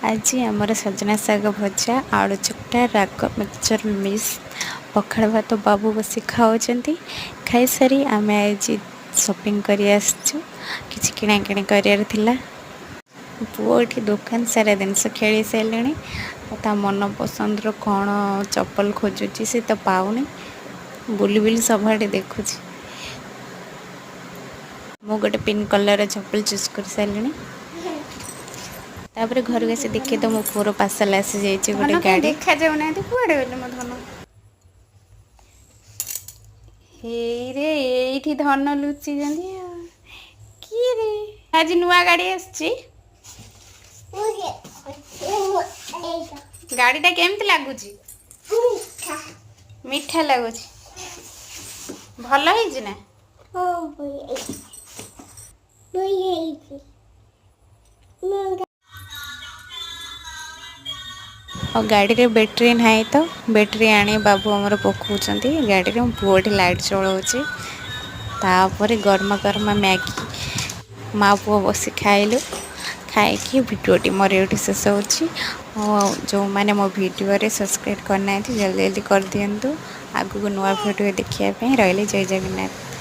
आज आमर सजना साग भजा आलू चकटा राग मिक्सचर मिस पखाड़ भात बाबू बस खाऊँ खाई सारी आम आज शॉपिंग कर कि किणाकिणी कर पुओ ये दुकान सारा जिनस खेली सारे ता मन पसंद कौन चप्पल खोजुची से तो पाऊनी बुली बुली सब आड़े देखुची मु गोटे पिंक कलर चप्पल चूज कर सारे तापर घर आसी देखिए तो मो पुअर पार्सल आसी जाइए गोटे गाड़ी देखा जाऊना कुआड़े गले मो धन रे ये धन लुचि किए रे आज नुआ गाड़ी आसी गाड़ीटा केमती लगुच मीठा लगुच भल है और गाड़ी रे बैटेरी ना तो बैटेरी आनी बाबू आमर पकाउंट गाड़ी रे पुओटी लाइट चलाऊँचे तापर गरमा गरमा मैगी माँ पुओ बस खाइलु खाई भिडियोटी मोर ये शेष हो जो मैंने मो वीडियो सब्सक्राइब करना जल्दी जल्दी कर दिंतु आगू नुआ वीडियो देखिए रही जय जगन्नाथ।